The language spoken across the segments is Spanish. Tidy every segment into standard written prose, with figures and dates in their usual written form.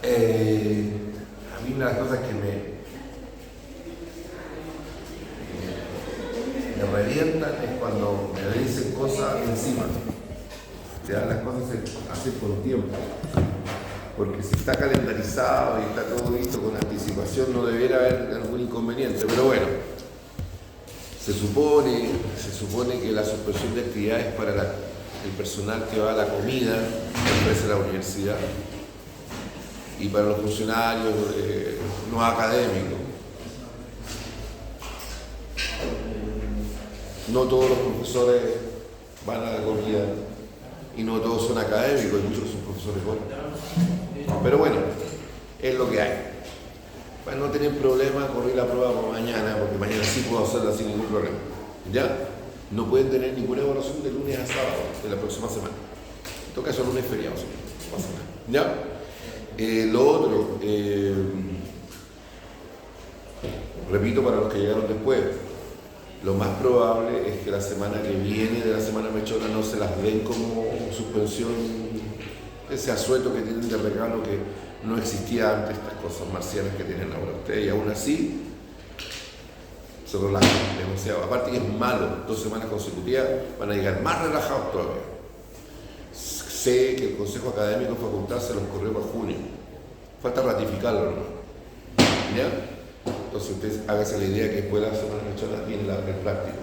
A mí una de las cosas que me revientan es cuando me dicen cosas encima. Ya las cosas se hacen con tiempo. Porque si está calendarizado y está todo listo con anticipación, no debiera haber algún inconveniente. Pero bueno, se supone que la suspensión de actividades para el personal que va a la comida que ofrece la universidad y para los funcionarios no académicos. No todos los profesores van a la comida y no todos son académicos, y muchos son profesores buenos. Pero bueno, es lo que hay. Para no tener problema, corrí la prueba por mañana, porque mañana sí puedo hacerla sin ningún problema. ¿Ya? No pueden tener ninguna evaluación de lunes a sábado de la próxima semana. En todo caso, lunes feriado, sí, no pasa nada. ¿Ya? Lo otro, repito para los que llegaron después, lo más probable es que la semana que viene de la semana mechona no se las den como suspensión, ese asueto que tienen de regalo que no existía antes, estas cosas marcianas que tienen ahora ustedes, y aún así se relajan demasiado. Aparte que es malo, 2 semanas consecutivas van a llegar más relajados todavía. Sé que el Consejo Académico Facultad se los corrió para junio, falta ratificarlo, ¿no? ¿Ya? Entonces ustedes háganse la idea que después de la semana mechona viene el práctico.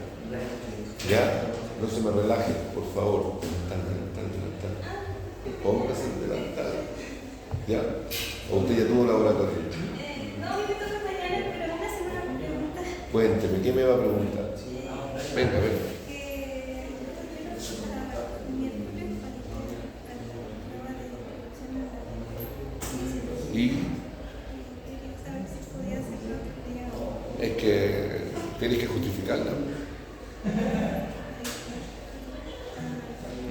¿Ya? No se me relajen, por favor. Póngase el delantal. ¿Ya? ¿O usted ya tuvo laboratorio? No, yo me toca mañana, pero una semana me pregunta. Cuénteme, ¿qué me va a preguntar? Venga, venga. Y es que tienes que justificarla.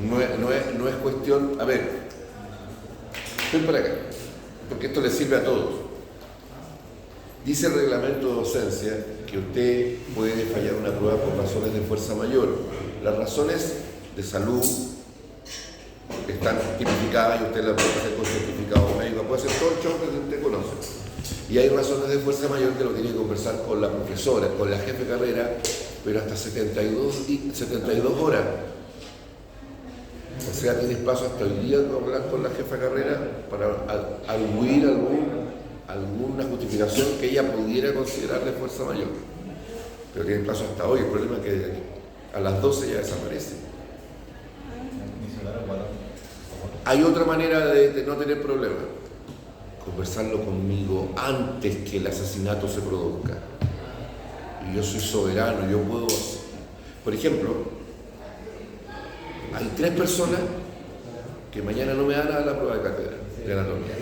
No es cuestión. A ver, ven para acá, porque esto le sirve a todos. Dice el reglamento de docencia que usted puede fallar una prueba por razones de fuerza mayor. Las razones de salud están tipificadas y usted las puede hacer con certificado médico, puede hacer todo el show que usted conoce. Y hay razones de fuerza mayor que lo tiene que conversar con la profesora, con la jefe de carrera, pero hasta 72 horas. O sea, tienes plazo hasta hoy día de hablar con la jefa de carrera para arguir alguna justificación que ella pudiera considerar de fuerza mayor. Pero tienen plazo hasta hoy. El problema es que a las 12 ya desaparece. Hay otra manera de no tener problema. Conversarlo conmigo antes que el asesinato se produzca. Y yo soy soberano, yo puedo hacer. Por ejemplo, hay 3 personas que mañana no me dan a la prueba de cátedra de anatomía.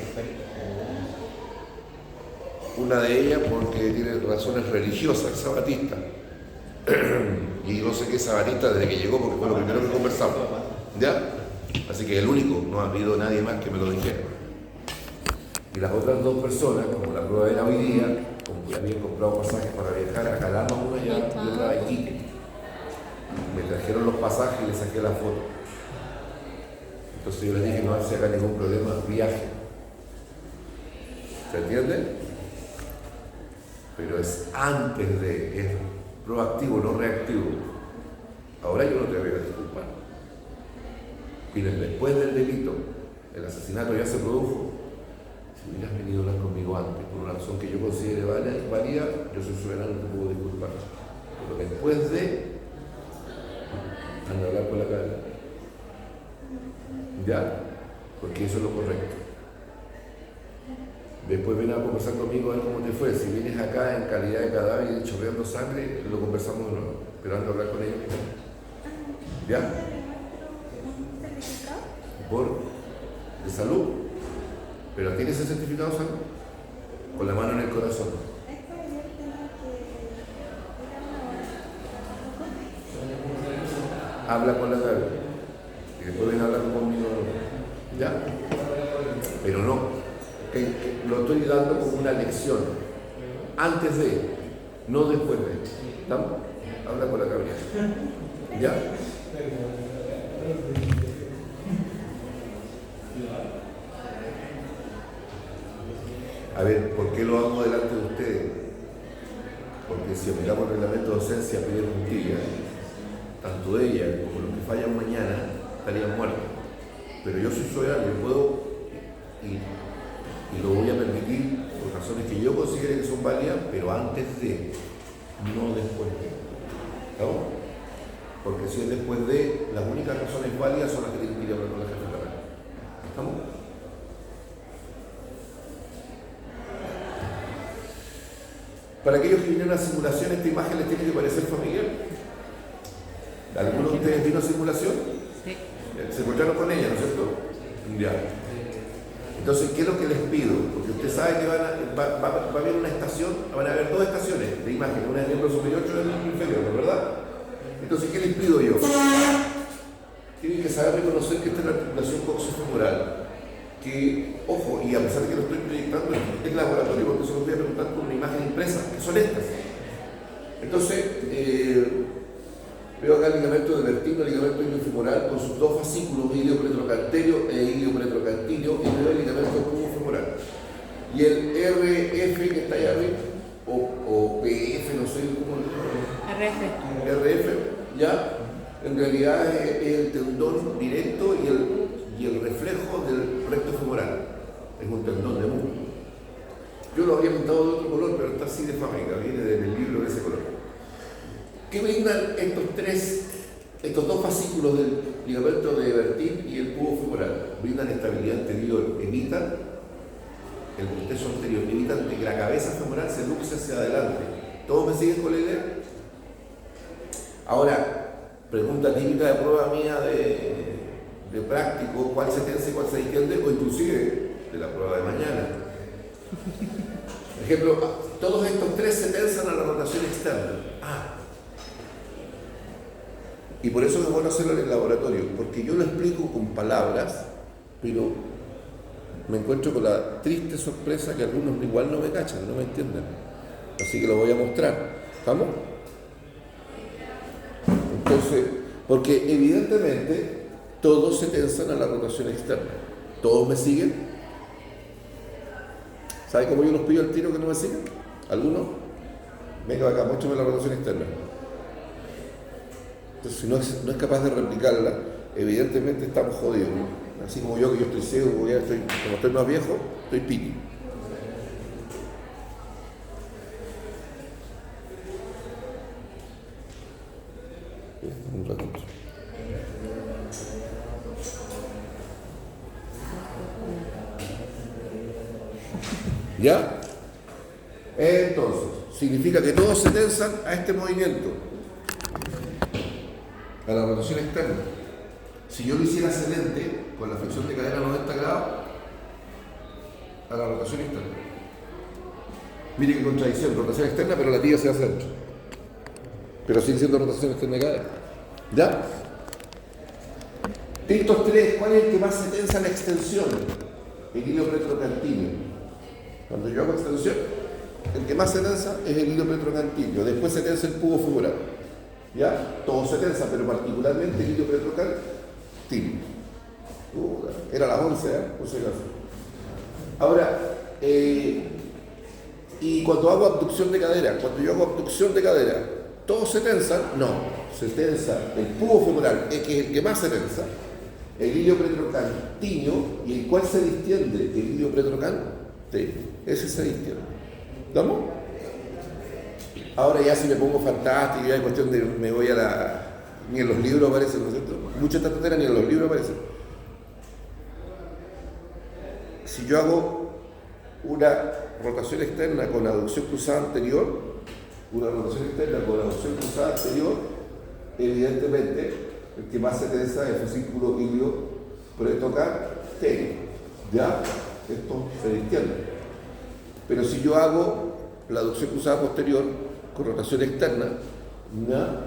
Una de ellas porque tiene razones religiosas, es sabatista. Y no sé qué es sabatista desde que llegó porque fue lo primero que conversamos. ¿Ya? Así que el único, no ha habido nadie más que me lo dijera. Y las otras 2 personas, como la prueba era hoy día, como que habían comprado pasajes para viajar a Calama, una y otra a Iquique. Me trajeron los pasajes y les saqué la foto. Entonces yo les dije, no se haga ningún problema, viaje. ¿Se entiende? Pero es antes de, es proactivo, no reactivo. Ahora yo no te voy a disculpar. Y después del delito, el asesinato ya se produjo. Si hubieras venido a hablar conmigo antes, por una razón que yo considere válida, yo soy soberano, no te puedo disculpar. Pero después de, anda a hablar con la cara. Ya, porque eso es lo correcto. Después ven a conversar conmigo a ver cómo te fue. Si vienes acá en calidad de cadáver y chorreando sangre, lo conversamos de nuevo. Pero anda a hablar con ellos. ¿Ya? De salud. Pero ¿tienes el certificado de salud? Con la mano en el corazón. Habla con la cara. Y después ven a hablar conmigo. ¿Ya? Pero no. Lo estoy dando como una lección. Antes de, no después de. ¿Estamos? Habla con la cabeza. ¿Ya? A ver, ¿por qué lo hago delante de ustedes? Porque si aplicamos el reglamento de docencia pide justicia, tanto ella como los que fallan mañana estarían muertos. Pero yo soy soberano, yo puedo y lo voy a permitir por razones que yo considere que son válidas, pero antes de, no después de. ¿Estamos? Porque si es después de, las únicas razones válidas son las que tienen que ir a hablar con la jefa de la Cámara. ¿Estamos? Para aquellos que vinieron a simulación, esta imagen les tiene que parecer familiar. ¿Alguno de ustedes vino a simulación? Sí. Se encontraron con ella, ¿no es cierto? Ya. Entonces, ¿qué es lo que les pido? Porque usted sabe que va a haber una estación, van a haber dos estaciones de imagen, una del miembro superior y otra del miembro inferior, ¿no es verdad? Entonces, ¿qué les pido yo? Tienen que saber reconocer que esta es la articulación coxofemoral, que, ojo, y a pesar de que lo estoy proyectando en laboratorio, porque se los voy a preguntar con una imagen impresa, que son estas. Entonces, veo acá el ligamento de vertebro, el ligamento iliofemoral con sus dos fascículos, ilio pretrocartéleo e ilio pretrocantilio, y veo el ligamento pubofemoral. Y el RF que está allá arriba, o PF, no sé cómo RF, ya, en realidad es el tendón directo y el reflejo del recto femoral. Es un tendón de muslo. Yo lo habría pintado de otro color, pero está así de fábrica, viene del libro de ese color. ¿Qué brindan estos dos fascículos del ligamento de vertín y el pubo femoral? Brindan estabilidad anterior, evitan el bostezo anterior, evitan que la cabeza femoral se luxe hacia adelante. ¿Todos me siguen con la idea? Ahora, pregunta típica de prueba mía de práctico, ¿cuál se tensa y cuál se distiende? O inclusive de la prueba de mañana. Por ejemplo, todos estos tres se tensan a la rotación externa. Y por eso es bueno hacerlo en el laboratorio, porque yo lo explico con palabras, pero me encuentro con la triste sorpresa que algunos igual no me cachan, no me entienden. Así que lo voy a mostrar. ¿Estamos? Entonces, porque evidentemente todos se tensan a la rotación externa. ¿Todos me siguen? ¿Sabe cómo yo los pido al tiro que no me siguen? ¿Algunos? Venga acá, muéstrame la rotación externa. Entonces, si no es capaz de replicarla, evidentemente estamos jodidos, ¿no? Así como yo, que yo estoy ciego, como estoy más viejo, estoy piti. Un ratito. ¿Ya? Entonces, significa que todos se tensan a este movimiento, a la rotación externa. Si yo lo hiciera ascendente, con la flexión de cadera a 90 grados, a la rotación externa. Mire qué contradicción, rotación externa, pero la tibia se hace adentro. Pero sigue siendo rotación externa de cadera. ¿Ya? De estos tres, ¿cuál es el que más se tensa en la extensión? El hilo pretrocantilio. Cuando yo hago extensión, el que más se tensa es el hilo pretrocantilio. Después se tensa el pubo femoral. ¿Ya? Todo se tensa, pero particularmente el hilo pretrocantilio. Era las 11, por si acaso. Ahora, y cuando hago abducción de cadera, ¿todos se tensan? No, se tensa el pubo femoral, que es el que más se tensa, el ilio pretrocantilio, y el cual se distiende, el ilio pretrocantilio, ese se distiende. ¿Vamos? Ahora ya si me pongo fantástico, ya hay cuestión de me voy a la... Ni en los libros aparece, ¿no es cierto? Muchas tateras ni en los libros aparecen. Si yo hago una rotación externa con aducción cruzada anterior, evidentemente el que más se tensa es el fascículo ilio pretrocantilio. ¿Ya? Esto se distiende. Pero si yo hago la aducción cruzada posterior con rotación externa, ¿ya?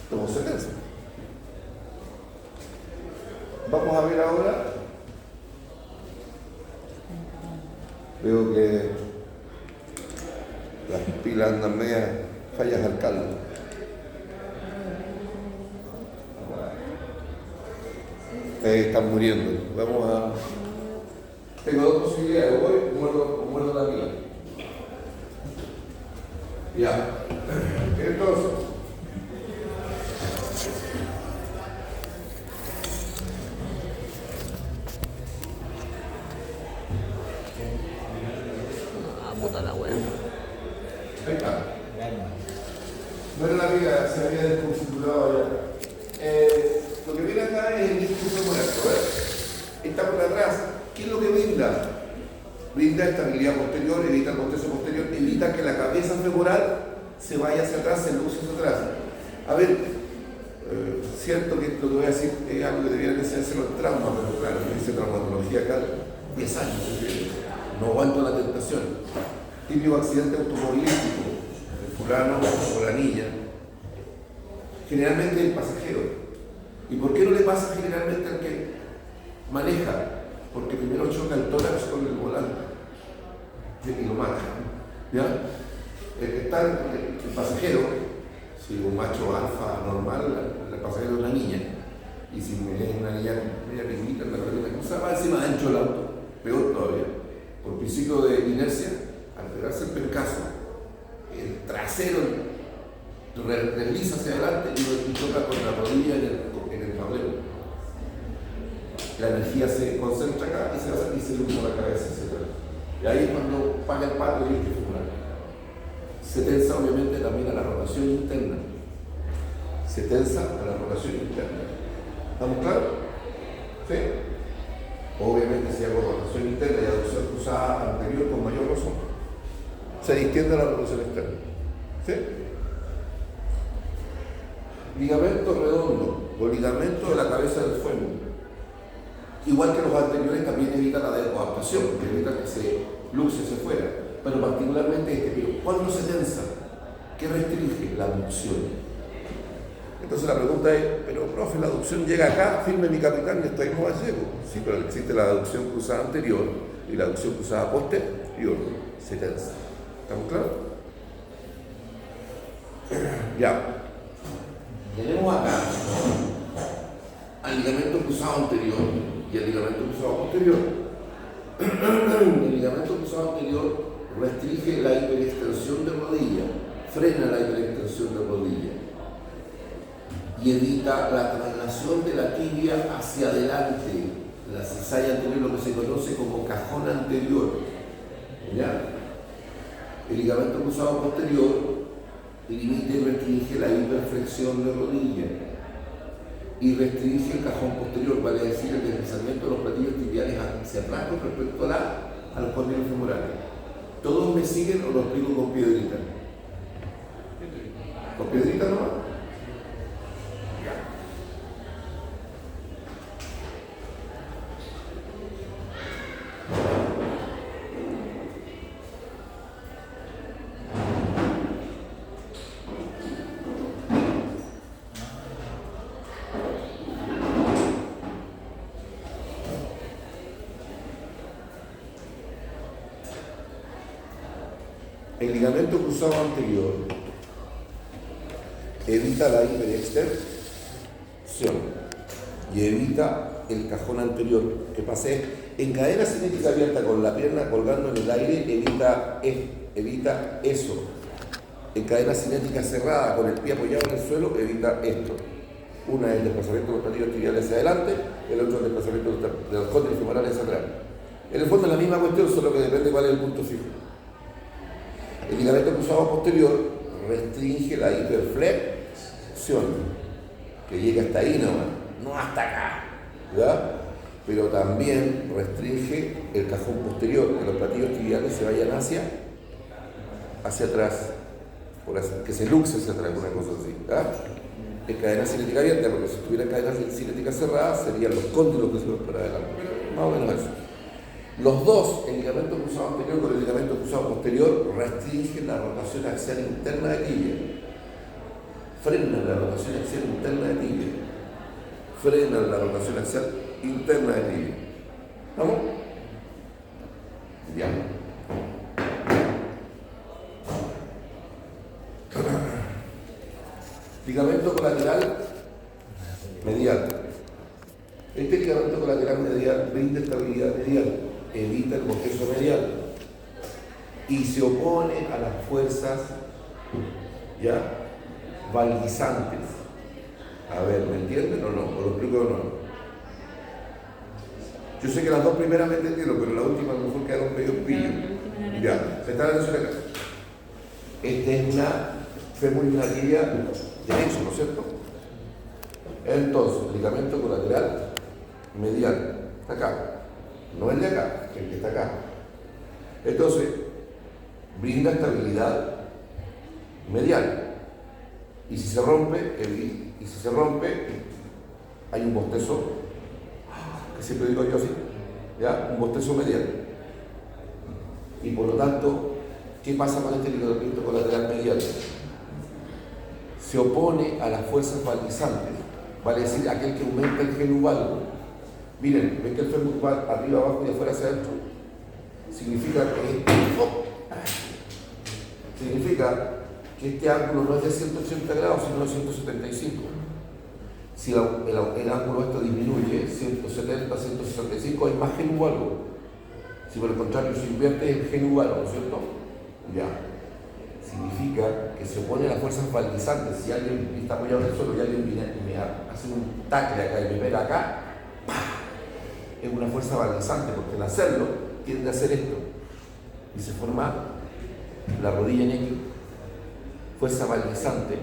Todo se tensa. Vamos a ver ahora. Veo que las pilas andan medias fallas al caldo. Están muriendo. Vamos a Tengo dos posibilidades, voy o muerdo la mía. Ya. Entonces, puta la wea. ahí está. No era la vida, se había desconfigurado ya. Lo que viene acá es el discurso molesto. Está por atrás. ¿Qué es lo que brinda? Brinda estabilidad posterior, evita el bostezo posterior, evita que la cabeza femoral se vaya hacia atrás, se luce hacia atrás. A ver, cierto que lo que voy a decir es algo que debería enseñarse los traumas, pero claro, dice traumatología acá, 10 años, no aguanto la tentación. Típico accidente automovilístico, el fulano o la niña, generalmente el pasajero. ¿Y por qué no le pasa generalmente al que maneja? Porque primero choca el tórax con el volante y lo mata. ¿Ya? El que está, el pasajero, si un macho alfa normal, el pasajero es una niña, y si es una niña media pequeñita, la cosa va encima ancho del auto, peor todavía. Por principio de inercia, al pegarse el percazo, el trasero desliza hacia adelante y choca con la rodilla en el tablero. La energía se concentra acá y se ilumina la cabeza, etc. Y ahí es cuando paga el pato y el que fumar. Se tensa obviamente también a la rotación interna. Se tensa a la rotación interna. ¿Estamos claros? ¿Sí? Obviamente si hago rotación interna y aducción cruzada anterior con mayor razón, se distiende la rotación externa. ¿Sí? Ligamento redondo o ligamento de la cabeza del fémur. Igual que los anteriores, también evita la decoadaptación, porque evita que se luxe hacia afuera. Pero particularmente este, pero ¿cuándo se tensa? ¿Qué restringe? La aducción. Entonces la pregunta es, pero profe, la aducción llega acá, firme mi capitán y hasta ahí no llego. Sí, pero existe la aducción cruzada anterior y la aducción cruzada posterior. Se tensa. ¿Estamos claros? Ya. Tenemos acá al ligamento cruzado anterior y el ligamento cruzado posterior. El ligamento cruzado anterior restringe la hiperextensión de rodilla, frena la hiperextensión de rodilla y evita la traslación de la tibia hacia adelante, la cizalla anterior, lo que se conoce como cajón anterior. ¿Ya? El ligamento cruzado posterior limita y restringe la hiperflexión de rodilla y restringe el cajón posterior, vale decir el deslizamiento de los platillos tibiales hacia atrás con respecto a los condilos femorales. ¿Todos me siguen o lo explico con piedrita? ¿Con piedrita nomás? El ligamento cruzado anterior evita la hiperextensión y evita el cajón anterior. Que pase en cadena cinética abierta con la pierna colgando en el aire, evita eso. En cadena cinética cerrada con el pie apoyado en el suelo, evita esto. Una es el desplazamiento de los platillos tibiales hacia adelante, el otro es el desplazamiento de los cóndilos femorales hacia atrás. En el fondo es la misma cuestión, solo que depende cuál es el punto fijo. El ligamento cruzado posterior restringe la hiperflexión, que llega hasta ahí nomás, no hasta acá, ¿verdad? Pero también restringe el cajón posterior, que los platillos tibiales se vayan hacia atrás, que se luxe hacia atrás, una cosa así, ¿verdad? En cadena cinética abierta, porque si estuviera en cadena cinética cerrada, serían los cóndilos que se van para adelante, más o menos eso. Los dos, el ligamento cruzado anterior con el ligamento cruzado posterior, restringen la rotación axial interna de tibia. Frenan la rotación axial interna de tibia. Frenan la rotación axial interna de tibia. ¿Vamos? Ya. Ligamento colateral medial. Este ligamento colateral medial brinda estabilidad medial. evita el bostezo medial y se opone a las fuerzas, ¿ya?, valgizantes. A ver, ¿me entienden o no? ¿O lo explico o no? Yo sé que las dos primeras me entendieron, pero la última a lo mejor quedaron medio pillos. Ya, se está atención acá. Esta es una fémur y una tibia derecho, ¿no es cierto? Entonces, ligamento colateral medial, está acá. No el de acá, el que está acá. Entonces, brinda estabilidad medial. Y si se rompe, hay un bostezo, que siempre digo yo así, ¿ya? Un bostezo medial. Y por lo tanto, ¿qué pasa con este ligamento colateral medial? Se opone a las fuerzas valgizantes, vale decir, aquel que aumenta el genu valgo. Miren, ¿ven que el fémur va arriba, abajo y de afuera hacia adentro? Significa que este ángulo no es de 180 grados, sino de 175. Si el ángulo esto disminuye, 170, 165, hay más genu valgo. Si por el contrario se invierte el genu valgo, ¿no es cierto? Ya. Significa que se opone a las fuerzas valgizantes. Si alguien está apoyado en el suelo y alguien viene y me hace un tacle acá y me pega acá, ¡pah!, es una fuerza valgizante, porque al hacerlo tiende a hacer esto y se forma la rodilla en X, fuerza valgizante.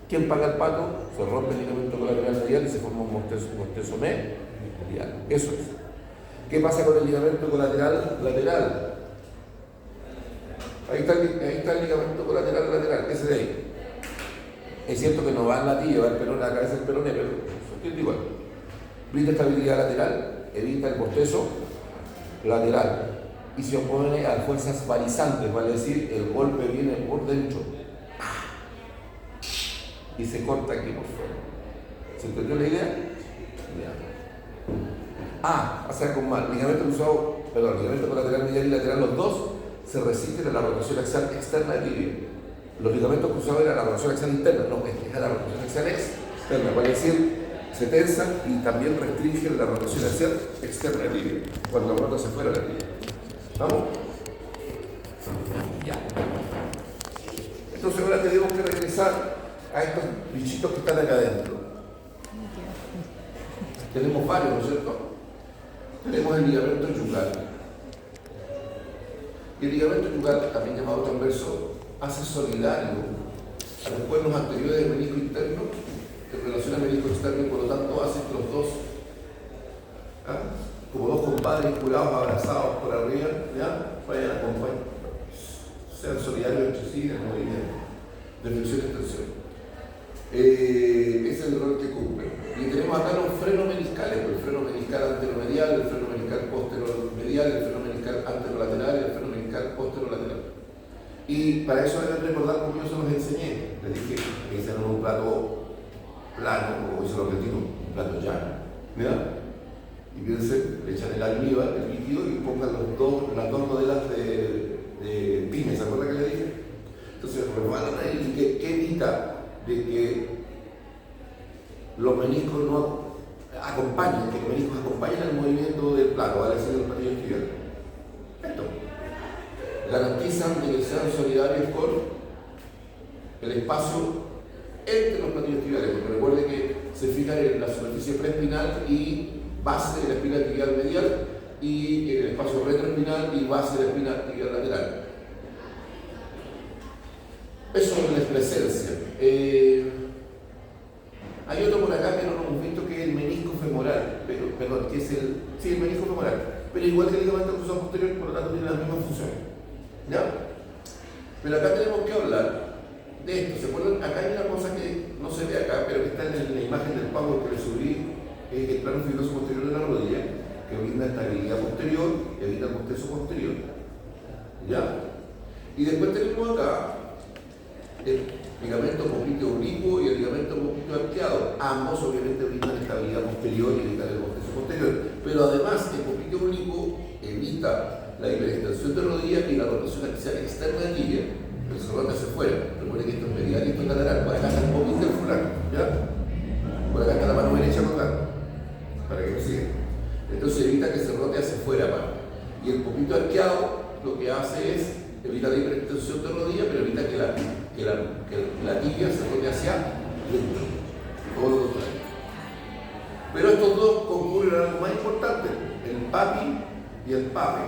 ¿Quién paga el pato? Se rompe el ligamento colateral medial y se forma un bostezo medial. Eso es. ¿Qué pasa con el ligamento colateral lateral? Ahí está el ligamento colateral lateral, ese de ahí. Es cierto que no va en la tibia, va el peroné, acá es el peroné, pero se entiende igual. Brinda estabilidad lateral, evita el bostezo lateral y se opone a fuerzas valgizantes, vale decir, el golpe viene por dentro y se corta aquí por fuera. ¿Se entendió la idea? Pasa con mal. Ligamento colateral medial y lateral, los dos se resisten a la rotación axial externa de tibia. Los ligamentos cruzados eran la rotación axial interna, no, es la rotación axial externa, vale decir, se tensan y también restringen la rotación axial externa de tibia, cuando la rota se fuera de la tibia. ¿Vamos? Ya. Entonces ahora tenemos que regresar a estos bichitos que están acá adentro. Tenemos varios, ¿no es cierto? Tenemos el ligamento yugal. Y el ligamento yugal, también llamado transverso, hace solidario a los cuernos anteriores del menisco interno en relación al menisco externo y por lo tanto hacen que los dos, como dos compadres curados, abrazados por arriba, ¿ya?, vayan a acompañar, sean solidarios entre sí en el movimiento de flexión y extensión. Ese es el rol que cumple. Y tenemos acá los frenos meniscales, el freno meniscal anteromedial, el freno meniscal posteromedial, el freno meniscal anterolateral y el freno meniscal posterolateral. Y para eso deben recordar cómo yo se los enseñé. Les dije que hicieron un plato plano, como dicen los argentinos, un plato llano, ¿verdad? Y fíjense, le echan el almíbar, el líquido, y pongan las dos modelas de pymes, ¿se acuerdan que le dije? Entonces rebanan ahí, que evita de que los meniscos no acompañen, que los meniscos acompañen el movimiento del plano, ¿vale? Así de los platillos tibiales. Esto garantizan de que sean solidarios con el espacio entre los platillos tibiales, porque recuerden que se fijan en la superficie preespinal y base de la espina tibial medial y el espacio retroespinal y base de la espina tibial lateral. Eso es la presencia. Hay otro por acá que no lo hemos visto, que es el menisco femoral, que es el menisco femoral, pero igual que el ligamento cruzado posterior, por lo tanto tiene las mismas funciones. ¿Ya? Pero acá tenemos que hablar de esto. ¿Se acuerdan? Acá hay una cosa que no se ve acá, pero que está en la imagen del power que le subí, el plano fibroso posterior de la rodilla, que brinda estabilidad posterior, evita el bostezo posterior. ¿Ya? Y después tenemos acá el ligamento popliteo oblicuo y el ligamento popliteo arqueado. Ambos obviamente brindan estabilidad posterior y evitan el bostezo posterior. Pero además el popliteo oblicuo evita la hiperextensión de rodilla y la rotación axial externa de tibia, pero se rota hacia afuera. Recuerden que esto es medial y esto es lateral. Por acá está el popliteo fulano, ¿ya? Por acá está la mano derecha colgando, para que me sigan. Entonces evita que se rote hacia afuera, mano. Y el poquito arqueado lo que hace es evitar la hiperextensión de rodilla, pero evita que la tibia se toque hacia dentro. Todo lo contrario. Pero estos dos concurren a algo más importante, el papi y el pape.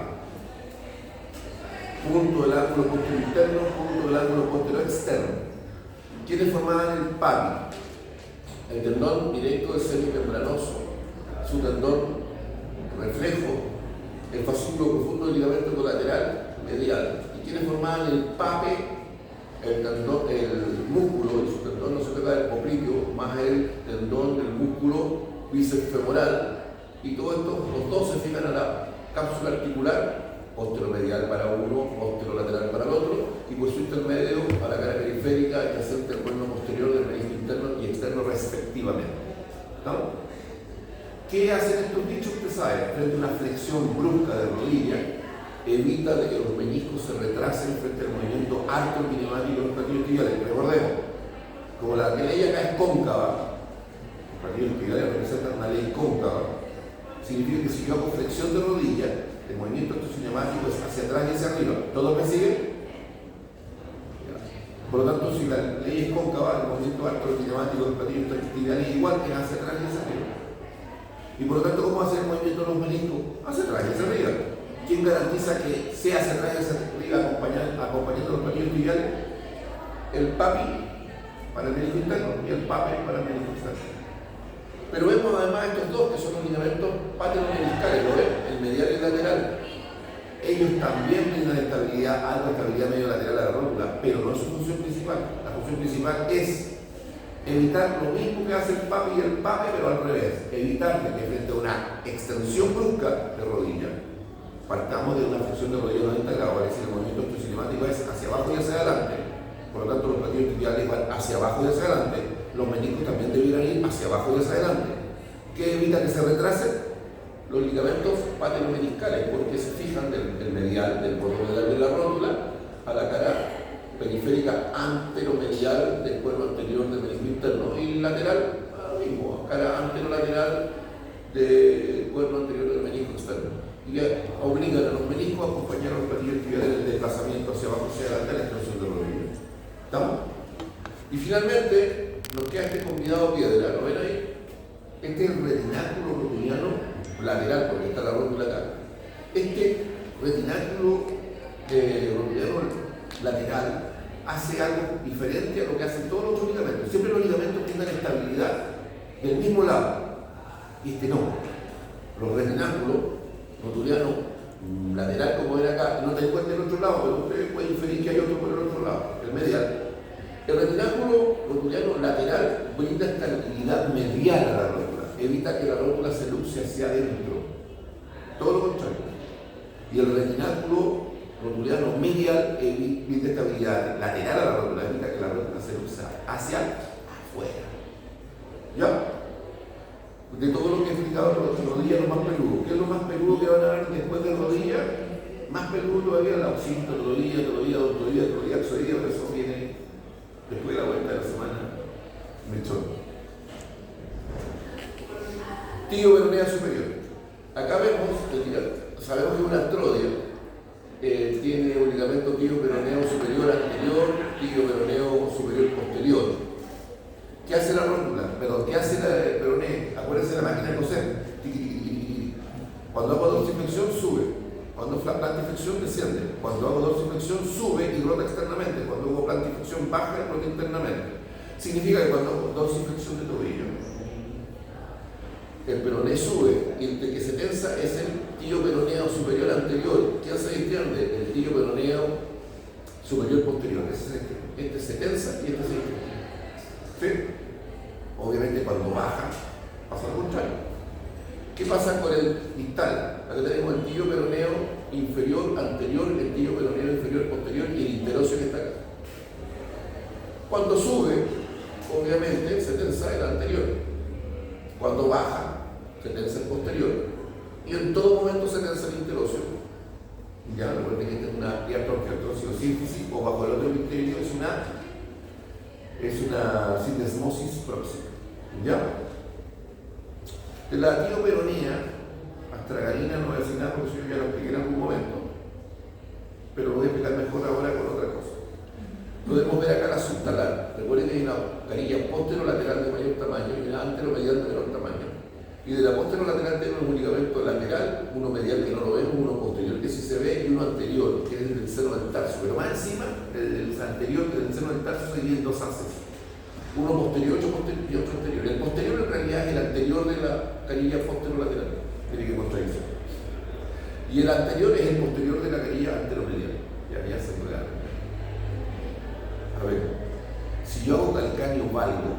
Punto del ángulo posterior interno, punto del ángulo posterior externo. ¿Quiénes formaban el papi? El tendón directo del semimembranoso, su tendón reflejo, el fascículo profundo del ligamento colateral medial. ¿Y quiénes formaban el pape? El músculo, su tendón no se trata del popliteo, más el tendón del músculo bíceps femoral. Y todo esto, los dos se fijan a la cápsula articular, posteromedial para uno, posterolateral para el otro, y por su intermedio a la cara periférica adyacente al cuerno posterior del menisco interno y externo respectivamente. ¿Estamos? ¿Qué hacen estos bichos? Usted sabe, frente a una flexión brusca de rodilla, evita de que los meniscos se retrasen frente al movimiento arco-kinemático de los platillos tibiales. Recordemos, como la ley acá es cóncava, los platillos tibiales representan una ley cóncava, significa que si yo hago flexión de rodilla, el movimiento arco-kinemático es hacia atrás y hacia arriba. ¿Todos me siguen? Por lo tanto, si la ley es cóncava, el movimiento arco-kinemático del platillo tibial es igual, que es hacia atrás y hacia arriba. Y por lo tanto, ¿cómo hace el movimiento de los meniscos? Hacia atrás y hacia arriba. ¿Quién garantiza que sea hacia atrás y hacia arriba acompañando los platillos tibiales? El papi para el menisco interno y el pape para el menisco externo. Pero vemos además estos dos que son los ligamentos patelo-meniscales, ¿lo ven? El medial y el lateral. Ellos también brindan estabilidad, algo de estabilidad medio lateral a la rótula, pero no es su función principal. La función principal es evitar lo mismo que hace el papi y el pape, pero al revés. Evitar que frente a una extensión brusca de rodilla, partamos de una flexión de rodilla 90 grados, es decir, el movimiento cinemático es hacia abajo y hacia adelante. Por lo tanto, los platillos tibiales van hacia abajo y hacia adelante. Los meniscos también debieran ir hacia abajo y hacia adelante. ¿Qué evita que se retrasen? Los ligamentos patelo-meniscales, porque se fijan del medial, del borde medial de la rótula, a la cara periférica anteromedial del cuerno anterior del menisco interno y lateral, lo mismo, cara anterolateral del cuerno anterior del menisco externo. Y obligan a los meniscos a acompañar a los platillos tibiales del desplazamiento hacia abajo y hacia adelante a la extensión de rodilla. ¿Estamos? Y finalmente, nos queda este convidado piedra, ¿lo ven ahí? Este es el retináculo rotuliano lateral, porque está la rótula acá. Este retináculo rotuliano lateral hace algo diferente a lo que hacen todos los otros ligamentos. Siempre los ligamentos brindan estabilidad del mismo lado, y este no. Los retináculos rotulianos lateral, como ven acá, no te encuentran el otro lado, pero ustedes pueden inferir que hay otro por el otro lado, el medial. El retináculo rotuliano lateral brinda estabilidad medial a la rótula, evita que la rótula se luce hacia adentro, todo lo contrario. Y el retináculo rotuliano medial brinda estabilidad lateral a la rótula, evita que la rótula se luce hacia afuera. ¿Ya? De todo lo que he explicado, rodilla es lo más peludo. ¿Qué es lo más peludo que van a ver después de rodilla? Más peludo todavía la occipital, rodilla, axoidea, pero eso viene después de la vuelta de la semana. Mechón. Tibio peronea superior. Acá vemos, sabemos que un artrodio tiene un ligamento tibio peroneo superior anterior, tibio peroneo superior posterior. ¿Qué hace la rótula? Perdón, ¿qué hace la peroné? Acuérdense de la máquina de coser. Cuando hago dorsiflexión, sube. Cuando hago plantiflexión, desciende. Cuando hago dorsiflexión, sube y rota externamente. Cuando hago plantiflexión, baja y rota internamente. Significa que cuando hago dorsiflexión de tobillo, el peroné sube y el que se tensa es el tibio peroneo superior anterior. ¿Quién se distiende? El tibio peroneo superior posterior. Este se tensa y este se distiende. ¿Sí? Obviamente cuando baja, pasa lo contrario. ¿Qué pasa con el distal? Acá tenemos el tibio peroneo inferior anterior, el tibio peroneo inferior posterior y el interóseo que está acá. Cuando sube, obviamente se tensa el anterior. Cuando baja, se tensa el posterior. Y en todo momento se tensa el interóseo. Ya recuerden que esta es una diatrofia-artrosíntesis o bajo el otro criterio es una sindesmosis próxima. ¿Ya? De la tibioperonea hasta astragalina, no voy a decir nada porque eso yo ya lo expliqué en algún momento, pero lo voy a explicar mejor ahora con otra cosa. Podemos ver acá la subtalar. Recuerden que hay una carilla postero-lateral de mayor tamaño y una antero-medial de menor tamaño. Y de la postero-lateral tenemos un ligamento lateral, uno medial que no lo vemos, uno posterior que sí se ve y uno anterior, que es el del seno del tarso. Pero más encima, el anterior del seno del tarso se divide en dos haces. Uno posterior y otro anterior. El posterior en realidad es el anterior de la carilla postero-lateral. Tiene que contradicción. Y el anterior es el posterior de la carilla antero-medial. Ya se puede dar. A ver, si yo hago calcáneo valgo,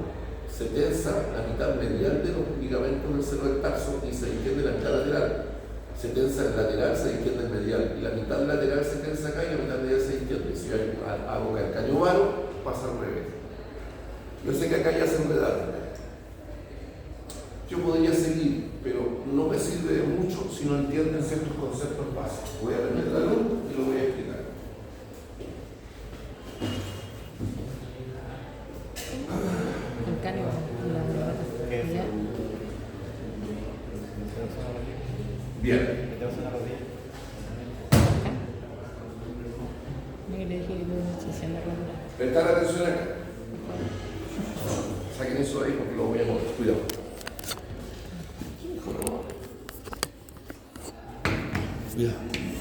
se tensa la mitad medial de los ligamentos del seno del tarso y se extiende la mitad lateral. Se tensa el lateral, se extiende el medial. Y la mitad lateral se tensa acá y la mitad medial se extiende. Si yo hago calcáneo varo, pasa al revés. Yo sé que acá ya se enredaron. Yo podría seguir, pero no me sirve de mucho si no entienden ciertos conceptos básicos. Voy a prender la luz y lo voy a explicar. Calcáneo, ya. Bien. No, que le dije que tuve una sesión de ronda. Prestar atención acá. Saquen eso de ahí porque lo voy a mover. Cuidado. Cuidado.